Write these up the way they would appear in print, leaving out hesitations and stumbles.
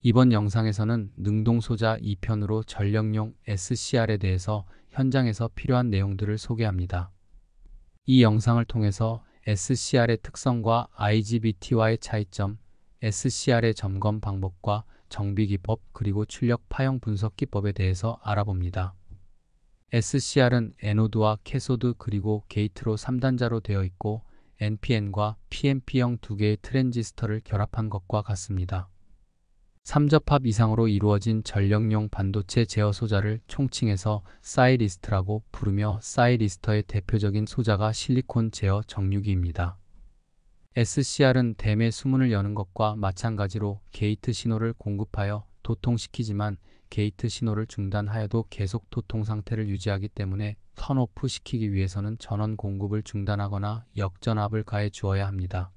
이번 영상에서는 능동소자 2편으로 전력용 SCR에 대해서 현장에서 필요한 내용들을 소개합니다. 이 영상을 통해서 SCR의 특성과 IGBT와의 차이점, SCR의 점검 방법과 정비 기법 그리고 출력 파형 분석 기법에 대해서 알아봅니다. SCR은 에노드와 캐소드 그리고 게이트로 3단자로 되어 있고 NPN과 PNP형 두 개의 트랜지스터를 결합한 것과 같습니다. 3접합 이상으로 이루어진 전력용 반도체 제어 소자를 총칭해서 사이리스트라고 부르며 사이리스터의 대표적인 소자가 실리콘 제어 정류기입니다. SCR은 댐의 수문을 여는 것과 마찬가지로 게이트 신호를 공급하여 도통시키지만 게이트 신호를 중단하여도 계속 도통 상태를 유지하기 때문에 턴오프 시키기 위해서는 전원 공급을 중단하거나 역전압을 가해 주어야 합니다.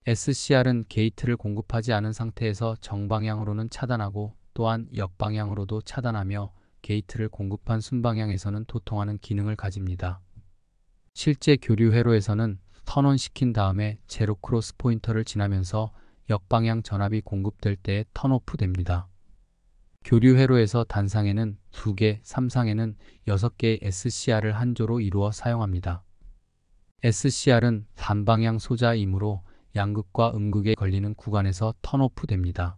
SCR은 게이트를 공급하지 않은 상태에서 정방향으로는 차단하고 또한 역방향으로도 차단하며 게이트를 공급한 순방향에서는 도통하는 기능을 가집니다. 실제 교류 회로에서는 턴온 시킨 다음에 제로 크로스 포인터를 지나면서 역방향 전압이 공급될 때에 턴오프 됩니다. 교류 회로에서 단상에는 2개, 3상에는 6개의 SCR을 한 조로 이루어 사용합니다. SCR은 단방향 소자이므로 양극과 음극에 걸리는 구간에서 턴오프 됩니다.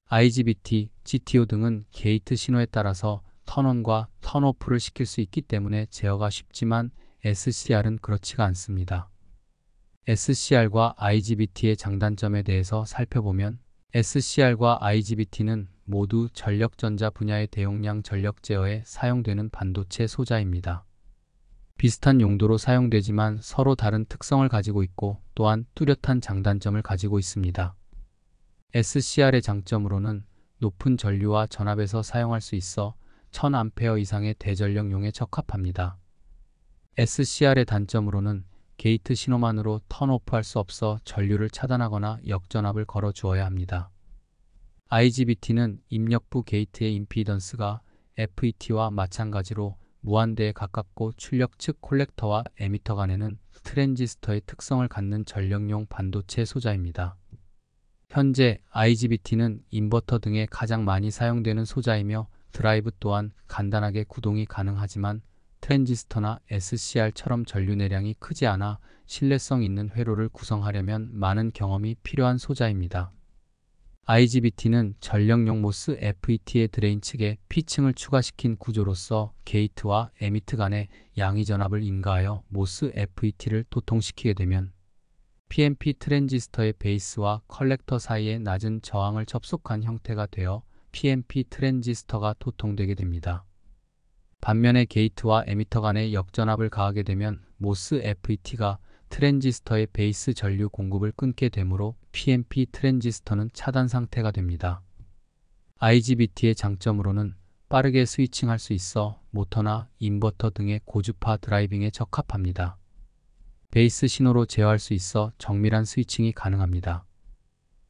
IGBT, GTO 등은 게이트 신호에 따라서 턴온과 턴오프를 시킬 수 있기 때문에 제어가 쉽지만 SCR은 그렇지가 않습니다. SCR과 IGBT의 장단점에 대해서 살펴보면 SCR과 IGBT는 모두 전력전자 분야의 대용량 전력 제어에 사용되는 반도체 소자입니다. 비슷한 용도로 사용되지만 서로 다른 특성을 가지고 있고 또한 뚜렷한 장단점을 가지고 있습니다. SCR의 장점으로는 높은 전류와 전압에서 사용할 수 있어 1000A 이상의 대전력용에 적합합니다. SCR의 단점으로는 게이트 신호만으로 턴오프할 수 없어 전류를 차단하거나 역전압을 걸어 주어야 합니다. IGBT는 입력부 게이트의 임피던스가 FET와 마찬가지로 무한대에 가깝고 출력 측 콜렉터와 에미터 간에는 트랜지스터의 특성을 갖는 전력용 반도체 소자입니다. 현재 IGBT는 인버터 등에 가장 많이 사용되는 소자이며 드라이브 또한 간단하게 구동이 가능하지만 트랜지스터나 SCR처럼 전류 내량이 크지 않아 신뢰성 있는 회로를 구성하려면 많은 경험이 필요한 소자입니다. IGBT는 전력용 모스 FET의 드레인 측에 P층을 추가시킨 구조로서 게이트와 에미트 간의 양의 전압을 인가하여 모스 FET를 도통시키게 되면 PNP 트랜지스터의 베이스와 컬렉터 사이에 낮은 저항을 접속한 형태가 되어 PNP 트랜지스터가 도통되게 됩니다. 반면에 게이트와 에미터 간의 역전압을 가하게 되면 모스 FET가 트랜지스터의 베이스 전류 공급을 끊게 되므로 PNP 트랜지스터는 차단 상태가 됩니다. IGBT의 장점으로는 빠르게 스위칭할 수 있어 모터나 인버터 등의 고주파 드라이빙에 적합합니다. 베이스 신호로 제어할 수 있어 정밀한 스위칭이 가능합니다.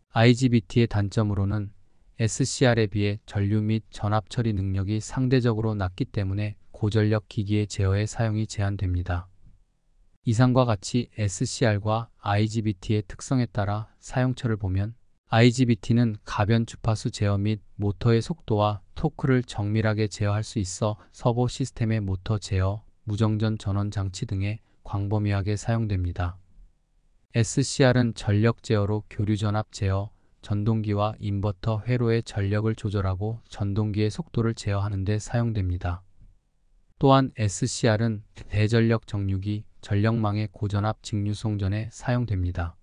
IGBT의 단점으로는 SCR에 비해 전류 및 전압 처리 능력이 상대적으로 낮기 때문에 고전력 기기의 제어에 사용이 제한됩니다. 이상과 같이 SCR과 IGBT의 특성에 따라 사용처를 보면 IGBT는 가변 주파수 제어 및 모터의 속도와 토크를 정밀하게 제어할 수 있어 서버 시스템의 모터 제어, 무정전 전원 장치 등에 광범위하게 사용됩니다. SCR은 전력 제어로 교류 전압 제어, 전동기와 인버터 회로의 전력을 조절하고 전동기의 속도를 제어하는 데 사용됩니다. 또한 SCR은 대전력 정류기, 전력망의 고전압 직류송전에 사용됩니다.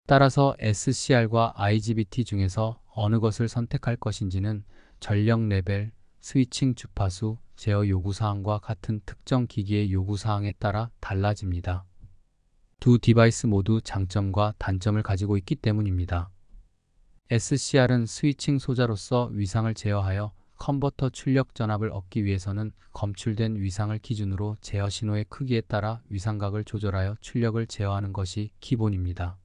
따라서 SCR과 IGBT 중에서 어느 것을 선택할 것인지는 전력 레벨, 스위칭 주파수, 제어 요구사항과 같은 특정 기기의 요구사항에 따라 달라집니다. 두 디바이스 모두 장점과 단점을 가지고 있기 때문입니다. SCR은 스위칭 소자로서 위상을 제어하여 컨버터 출력 전압을 얻기 위해서는 검출된 위상을 기준으로 제어 신호의 크기에 따라 위상각을 조절하여 출력을 제어하는 것이 기본입니다.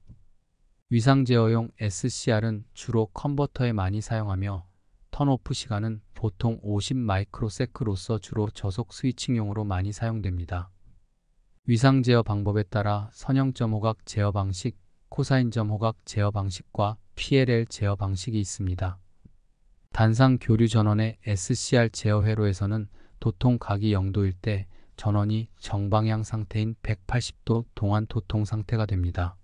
위상 제어용 SCR은 주로 컨버터에 많이 사용하며 턴오프 시간은 보통 50 마이크로세크로서 주로 저속 스위칭용으로 많이 사용됩니다. 위상 제어 방법에 따라 선형점 호각 제어 방식, 코사인점 호각 제어 방식과 PLL 제어 방식이 있습니다. 단상 교류 전원의 SCR 제어 회로에서는 도통각이 0도일 때 전원이 정방향 상태인 180도 동안 도통 상태가 됩니다.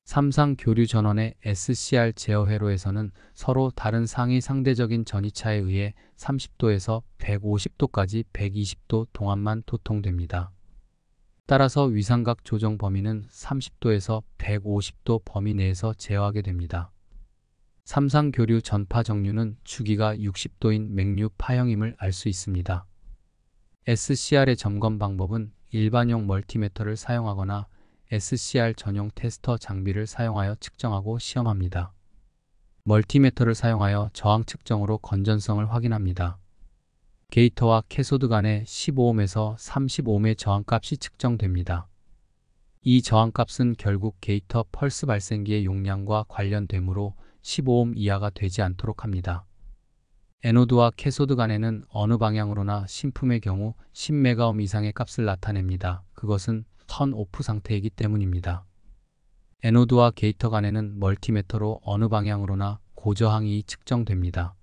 삼상 교류 전원의 SCR 제어 회로에서는 서로 다른 상위 상대적인 전이차에 의해 30도에서 150도까지 120도 동안만 도통됩니다. 따라서 위상각 조정 범위는 30도에서 150도 범위 내에서 제어하게 됩니다. 삼상 교류 전파 정류는 주기가 60도인 맥류 파형임을 알 수 있습니다. SCR의 점검 방법은 일반용 멀티미터를 사용하거나 SCR 전용 테스터 장비를 사용하여 측정하고 시험합니다. 멀티미터를 사용하여 저항 측정으로 건전성을 확인합니다. 게이터와 캐소드 간의 15옴에서 30옴의 저항값이 측정됩니다. 이 저항값은 결국 게이터 펄스 발생기의 용량과 관련되므로 15옴 이하가 되지 않도록 합니다. 에노드와 캐소드 간에는 어느 방향으로나 신품의 경우 10메가옴 이상의 값을 나타냅니다. 그것은 턴 오프 상태이기 때문입니다. 에노드와 게이터 간에는 멀티미터로 어느 방향으로나 고저항이 측정됩니다.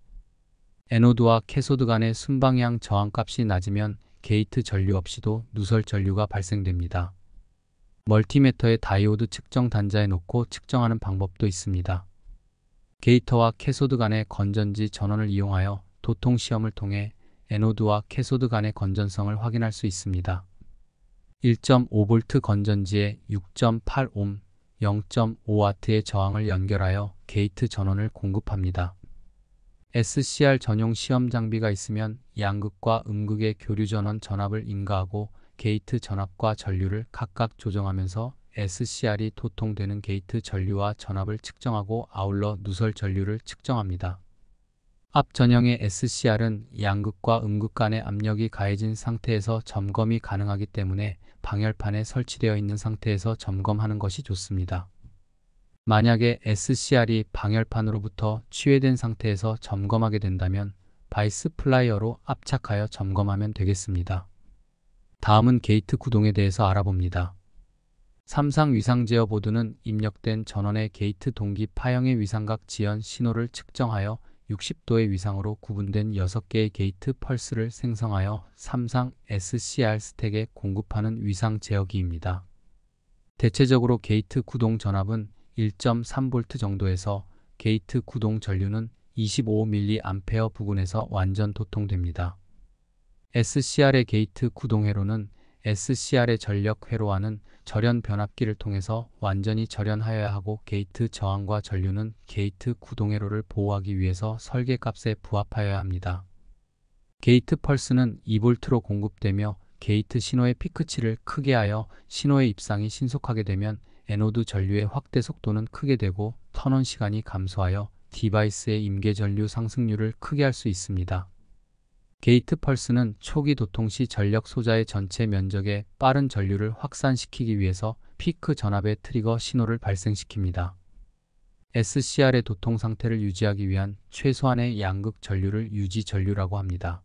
에노드와 캐소드 간의 순방향 저항값이 낮으면 게이트 전류 없이도 누설 전류가 발생됩니다. 멀티미터의 다이오드 측정 단자에 놓고 측정하는 방법도 있습니다. 게이터와 캐소드 간의 건전지 전원을 이용하여 도통 시험을 통해 에노드와 캐소드 간의 건전성을 확인할 수 있습니다. 1.5V 건전지에 6.8옴, 0.5W의 저항을 연결하여 게이트 전원을 공급합니다. SCR 전용 시험 장비가 있으면 양극과 음극의 교류 전원 전압을 인가하고 게이트 전압과 전류를 각각 조정하면서 SCR이 도통되는 게이트 전류와 전압을 측정하고 아울러 누설 전류를 측정합니다. 앞 전형의 SCR은 양극과 음극 간의 압력이 가해진 상태에서 점검이 가능하기 때문에 방열판에 설치되어 있는 상태에서 점검하는 것이 좋습니다. 만약에 SCR이 방열판으로부터 취해된 상태에서 점검하게 된다면 바이스 플라이어로 압착하여 점검하면 되겠습니다. 다음은 게이트 구동에 대해서 알아봅니다. 삼상 위상 제어 보드는 입력된 전원의 게이트 동기 파형의 위상각 지연 신호를 측정하여 60도의 위상으로 구분된 6개의 게이트 펄스를 생성하여 삼상 SCR 스택에 공급하는 위상 제어기입니다. 대체적으로 게이트 구동 전압은 1.3V 정도에서 게이트 구동 전류는 25mA 부근에서 완전 도통됩니다. SCR의 게이트 구동 회로는 SCR의 전력 회로와는 절연 변압기를 통해서 완전히 절연하여야 하고 게이트 저항과 전류는 게이트 구동 회로를 보호하기 위해서 설계값에 부합하여야 합니다. 게이트 펄스는 2V로 공급되며 게이트 신호의 피크치를 크게 하여 신호의 입상이 신속하게 되면 에노드 전류의 확대 속도는 크게 되고 턴온 시간이 감소하여 디바이스의 임계 전류 상승률을 크게 할 수 있습니다. 게이트 펄스는 초기 도통 시 전력 소자의 전체 면적에 빠른 전류를 확산시키기 위해서 피크 전압의 트리거 신호를 발생시킵니다. SCR의 도통 상태를 유지하기 위한 최소한의 양극 전류를 유지 전류라고 합니다.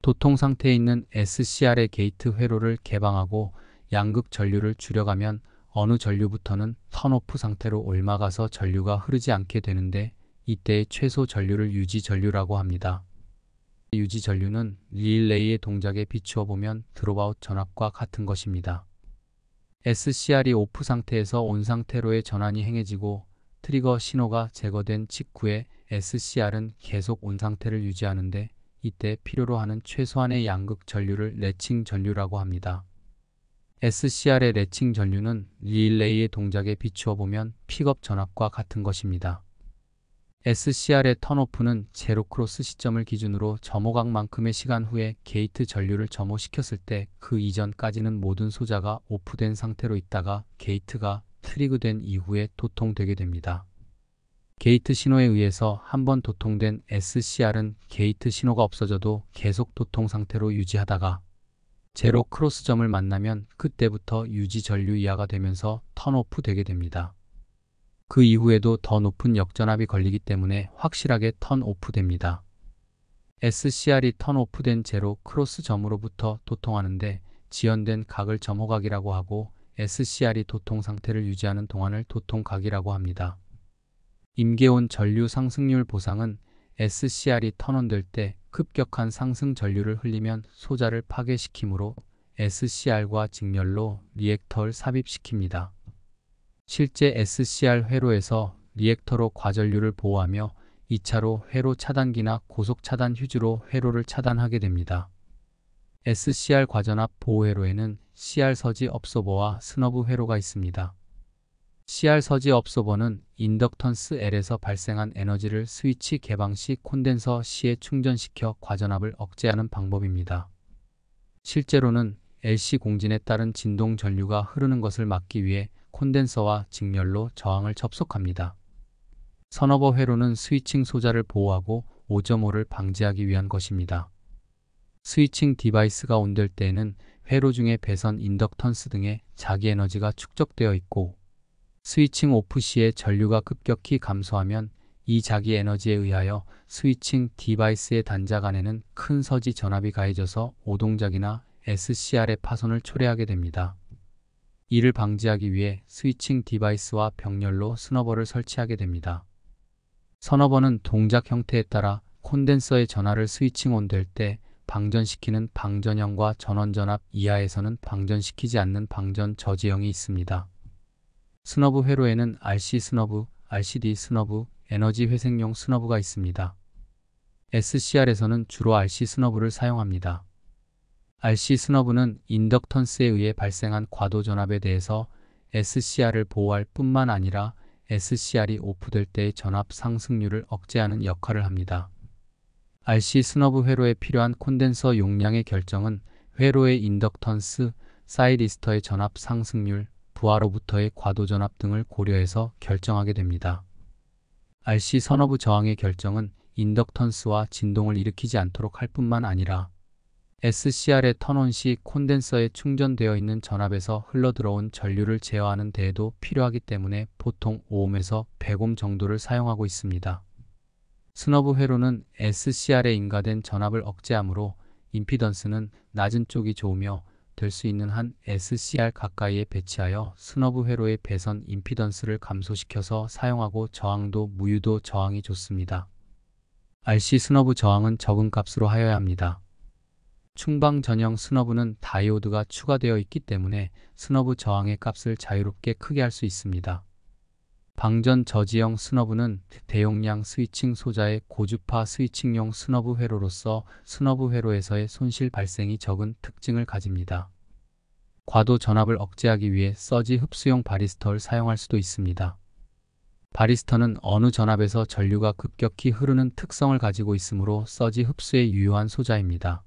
도통 상태에 있는 SCR의 게이트 회로를 개방하고 양극 전류를 줄여가면 어느 전류부터는 턴오프 상태로 옮아가서 전류가 흐르지 않게 되는데 이때의 최소 전류를 유지 전류라고 합니다. 유지 전류는 릴레이의 동작에 비추어 보면 드롭아웃 전압과 같은 것입니다. SCR이 오프 상태에서 온 상태로의 전환이 행해지고 트리거 신호가 제거된 직후에 SCR은 계속 온 상태를 유지하는데 이때 필요로 하는 최소한의 양극 전류를 레칭 전류라고 합니다. SCR의 레칭 전류는 릴레이의 동작에 비추어 보면 픽업 전압과 같은 것입니다. SCR의 턴오프는 제로 크로스 시점을 기준으로 점호각만큼의 시간 후에 게이트 전류를 점호시켰을 때 그 이전까지는 모든 소자가 오프된 상태로 있다가 게이트가 트리그된 이후에 도통되게 됩니다. 게이트 신호에 의해서 한번 도통된 SCR은 게이트 신호가 없어져도 계속 도통 상태로 유지하다가 제로 크로스점을 만나면 그때부터 유지 전류 이하가 되면서 턴오프 되게 됩니다. 그 이후에도 더 높은 역전압이 걸리기 때문에 확실하게 턴오프 됩니다. SCR이 턴오프된 제로 크로스 점으로부터 도통하는데 지연된 각을 점호각이라고 하고 SCR이 도통 상태를 유지하는 동안을 도통각이라고 합니다. 임계온 전류 상승률 보상은 SCR이 턴온될 때 급격한 상승 전류를 흘리면 소자를 파괴시키므로 SCR과 직렬로 리액터를 삽입시킵니다. 실제 SCR 회로에서 리액터로 과전류를 보호하며 2차로 회로 차단기나 고속 차단 휴지로 회로를 차단하게 됩니다. SCR 과전압 보호 회로에는 CR 서지 업소버와 스너브 회로가 있습니다. CR 서지 업소버는 인덕턴스 L에서 발생한 에너지를 스위치 개방 시 콘덴서 C에 충전시켜 과전압을 억제하는 방법입니다. 실제로는 LC 공진에 따른 진동 전류가 흐르는 것을 막기 위해 콘덴서와 직렬로 저항을 접속합니다. 선어버 회로는 스위칭 소자를 보호하고 5.5를 방지하기 위한 것입니다. 스위칭 디바이스가 온될 때에는 회로 중에 배선 인덕턴스 등의 자기 에너지가 축적되어 있고 스위칭 오프 시에 전류가 급격히 감소하면 이 자기 에너지에 의하여 스위칭 디바이스의 단자 간에는 큰 서지 전압이 가해져서 오동작이나 SCR의 파손을 초래하게 됩니다. 이를 방지하기 위해 스위칭 디바이스와 병렬로 스너버를 설치하게 됩니다. 선어버는 동작 형태에 따라 콘덴서의 전하를 스위칭 온 될 때 방전시키는 방전형과 전원전압 이하에서는 방전시키지 않는 방전 저지형이 있습니다. 스너브 회로에는 RC 스너브, RCD 스너브, 에너지 회생용 스너브가 있습니다. SCR에서는 주로 RC 스너브를 사용합니다. RC 스너브는 인덕턴스에 의해 발생한 과도 전압에 대해서 SCR을 보호할 뿐만 아니라 SCR이 오프될 때의 전압 상승률을 억제하는 역할을 합니다. RC 스너브 회로에 필요한 콘덴서 용량의 결정은 회로의 인덕턴스, 사이리스터의 전압 상승률, 부하로부터의 과도 전압 등을 고려해서 결정하게 됩니다. RC 선어브 저항의 결정은 인덕턴스와 진동을 일으키지 않도록 할 뿐만 아니라 SCR의 턴온 시 콘덴서에 충전되어 있는 전압에서 흘러들어온 전류를 제어하는 데에도 필요하기 때문에 보통 5옴에서 100옴 정도를 사용하고 있습니다. 스너브 회로는 SCR에 인가된 전압을 억제하므로 임피던스는 낮은 쪽이 좋으며 될 수 있는 한 SCR 가까이에 배치하여 스너브 회로의 배선 임피던스를 감소시켜서 사용하고 저항도 무유도 저항이 좋습니다. RC 스너브 저항은 적은 값으로 하여야 합니다. 충방 전형 스너브는 다이오드가 추가되어 있기 때문에 스너브 저항의 값을 자유롭게 크게 할 수 있습니다. 방전 저지형 스너브는 대용량 스위칭 소자의 고주파 스위칭용 스너브 회로로서 스너브 회로에서의 손실 발생이 적은 특징을 가집니다. 과도 전압을 억제하기 위해 서지 흡수용 바리스터를 사용할 수도 있습니다. 바리스터는 어느 전압에서 전류가 급격히 흐르는 특성을 가지고 있으므로 서지 흡수에 유효한 소자입니다.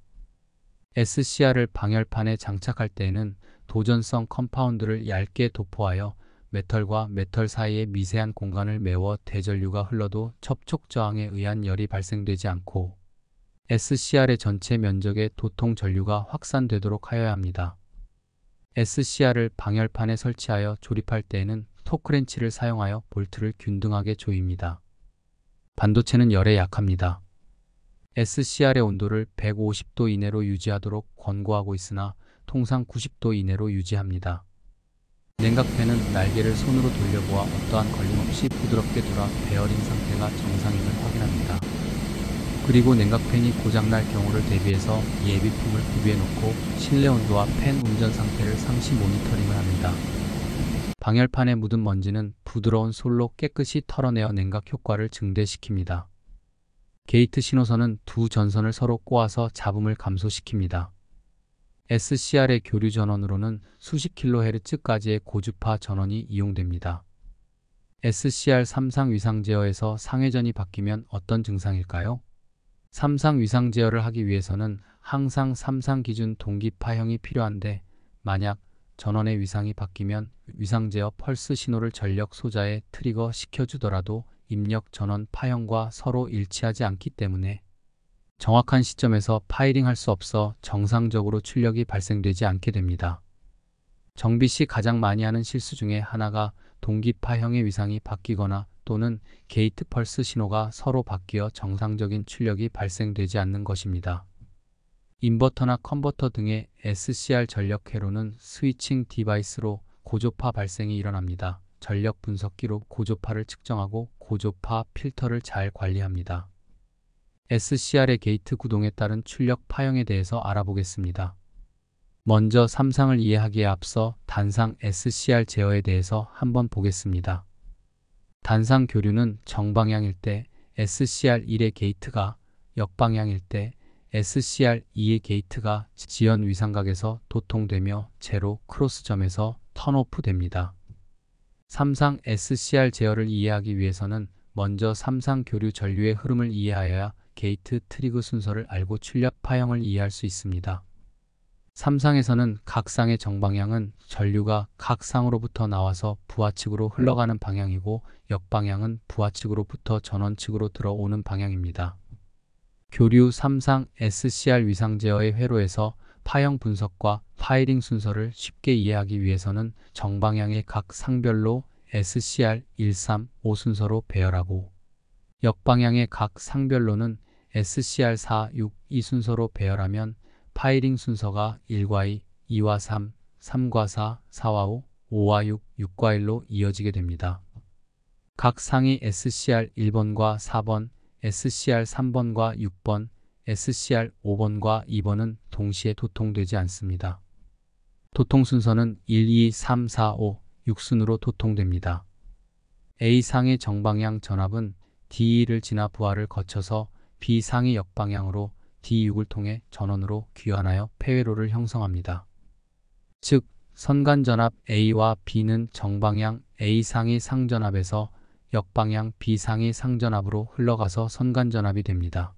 SCR을 방열판에 장착할 때에는 도전성 컴파운드를 얇게 도포하여 메털과 메털 사이의 미세한 공간을 메워 대전류가 흘러도 접촉 저항에 의한 열이 발생되지 않고 SCR의 전체 면적에 도통 전류가 확산되도록 하여야 합니다. SCR을 방열판에 설치하여 조립할 때에는 토크렌치를 사용하여 볼트를 균등하게 조입니다. 반도체는 열에 약합니다. SCR의 온도를 150도 이내로 유지하도록 권고하고 있으나 통상 90도 이내로 유지합니다. 냉각팬은 날개를 손으로 돌려보아 어떠한 걸림없이 부드럽게 돌아 베어링 상태가 정상임을 확인합니다. 그리고 냉각팬이 고장날 경우를 대비해서 예비품을 구비해 놓고 실내 온도와 팬 운전 상태를 상시 모니터링을 합니다. 방열판에 묻은 먼지는 부드러운 솔로 깨끗이 털어내어 냉각 효과를 증대시킵니다. 게이트 신호선은 두 전선을 서로 꼬아서 잡음을 감소시킵니다. SCR의 교류 전원으로는 수십 kHz까지의 고주파 전원이 이용됩니다. SCR 3상 위상 제어에서 상회전이 바뀌면 어떤 증상일까요? 3상 위상 제어를 하기 위해서는 항상 3상 기준 동기파형이 필요한데 만약 전원의 위상이 바뀌면 위상 제어 펄스 신호를 전력 소자에 트리거 시켜주더라도 입력 전원 파형과 서로 일치하지 않기 때문에 정확한 시점에서 파이링할 수 없어 정상적으로 출력이 발생되지 않게 됩니다. 정비 시 가장 많이 하는 실수 중에 하나가 동기파형의 위상이 바뀌거나 또는 게이트 펄스 신호가 서로 바뀌어 정상적인 출력이 발생되지 않는 것입니다. 인버터나 컨버터 등의 SCR 전력 회로는 스위칭 디바이스로 고조파 발생이 일어납니다. 전력 분석기로 고조파를 측정하고 고조파 필터를 잘 관리합니다. SCR의 게이트 구동에 따른 출력 파형에 대해서 알아보겠습니다. 먼저 삼상을 이해하기에 앞서 단상 SCR 제어에 대해서 한번 보겠습니다. 단상 교류는 정방향일 때 SCR1의 게이트가, 역방향일 때 SCR2의 게이트가 지연 위상각에서 도통되며 제로 크로스점에서 턴오프 됩니다. 삼상 SCR 제어를 이해하기 위해서는 먼저 삼상 교류 전류의 흐름을 이해하여야 게이트 트리그 순서를 알고 출력 파형을 이해할 수 있습니다. 삼상에서는 각 상의 정방향은 전류가 각 상으로부터 나와서 부하측으로 흘러가는 방향이고, 역방향은 부하측으로부터 전원측으로 들어오는 방향입니다. 교류 삼상 SCR 위상 제어의 회로에서 파형 분석과 파이링 순서를 쉽게 이해하기 위해서는 정방향의 각 상별로 SCR 1, 3, 5 순서로 배열하고, 역방향의 각 상별로는 SCR 4, 6, 2 순서로 배열하면 파이링 순서가 1과 2, 2와 3, 3과 4, 4와 5, 5와 6, 6과 1로 이어지게 됩니다. 각 상이 SCR 1번과 4번, SCR 3번과 6번, SCR 5번과 2번은 동시에 도통되지 않습니다. 도통 순서는 1, 2, 3, 4, 5, 6순으로 도통됩니다. A상의 정방향 전압은 D2를 지나 부하를 거쳐서 B상의 역방향으로 D6을 통해 전원으로 귀환하여 폐회로를 형성합니다. 즉, 선간전압 A와 B는 정방향 A상의 상전압에서 역방향 B상의 상전압으로 흘러가서 선간전압이 됩니다.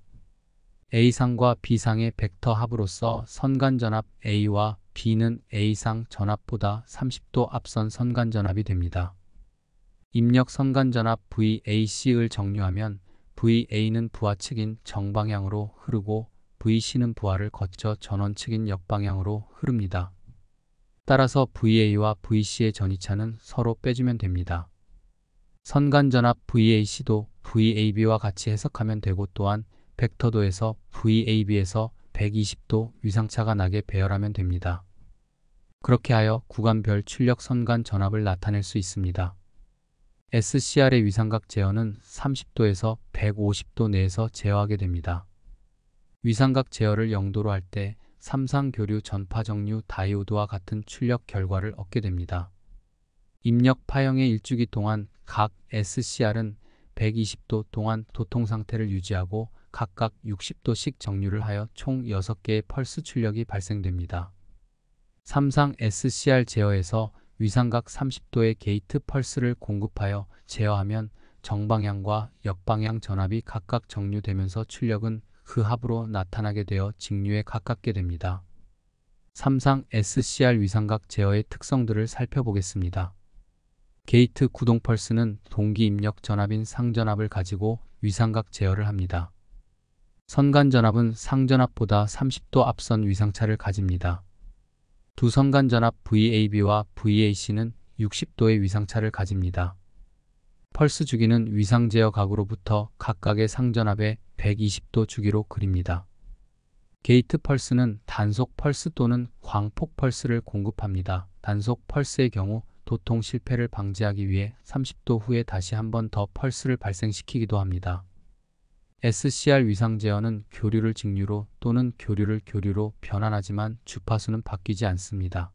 A상과 B상의 벡터 합으로써 선간전압 A와 B는 A상 전압보다 30도 앞선 선간전압이 됩니다. 입력 선간전압 VAC를 정류하면 VA는 부하측인 정방향으로 흐르고 VC는 부하를 거쳐 전원측인 역방향으로 흐릅니다. 따라서 VA와 VC의 전이차는 서로 빼주면 됩니다. 선간전압 VAC도 VAB와 같이 해석하면 되고, 또한 벡터도에서 VAB에서 120도 위상차가 나게 배열하면 됩니다. 그렇게 하여 구간별 출력 선간 전압을 나타낼 수 있습니다. SCR의 위상각 제어는 30도에서 150도 내에서 제어하게 됩니다. 위상각 제어를 0도로 할 때 삼상 교류 전파 정류 다이오드와 같은 출력 결과를 얻게 됩니다. 입력 파형의 일주기 동안 각 SCR은 120도 동안 도통 상태를 유지하고 각각 60도씩 정류를 하여 총 6개의 펄스 출력이 발생됩니다. 삼상 SCR 제어에서 위상각 30도의 게이트 펄스를 공급하여 제어하면 정방향과 역방향 전압이 각각 정류되면서 출력은 그 합으로 나타나게 되어 직류에 가깝게 됩니다. 삼상 SCR 위상각 제어의 특성들을 살펴보겠습니다. 게이트 구동 펄스는 동기 입력 전압인 상전압을 가지고 위상각 제어를 합니다. 선간 전압은 상전압보다 30도 앞선 위상차를 가집니다. 두 선간 전압 VAB와 VAC는 60도의 위상차를 가집니다. 펄스 주기는 위상 제어 각으로부터 각각의 상전압에 120도 주기로 그립니다. 게이트 펄스는 단속 펄스 또는 광폭 펄스를 공급합니다. 단속 펄스의 경우 도통 실패를 방지하기 위해 30도 후에 다시 한 번 더 펄스를 발생시키기도 합니다. SCR 위상 제어는 교류를 직류로 또는 교류를 교류로 변환하지만 주파수는 바뀌지 않습니다.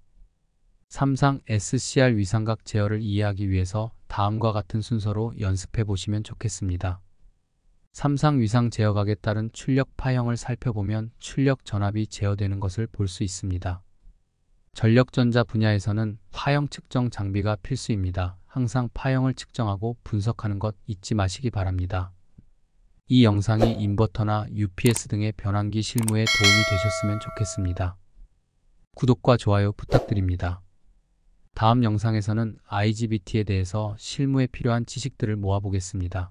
삼상 SCR 위상각 제어를 이해하기 위해서 다음과 같은 순서로 연습해 보시면 좋겠습니다. 삼상 위상 제어각에 따른 출력 파형을 살펴보면 출력 전압이 제어되는 것을 볼 수 있습니다. 전력전자 분야에서는 파형 측정 장비가 필수입니다. 항상 파형을 측정하고 분석하는 것 잊지 마시기 바랍니다. 이 영상이 인버터나 UPS 등의 변환기 실무에 도움이 되셨으면 좋겠습니다. 구독과 좋아요 부탁드립니다. 다음 영상에서는 IGBT에 대해서 실무에 필요한 지식들을 모아보겠습니다.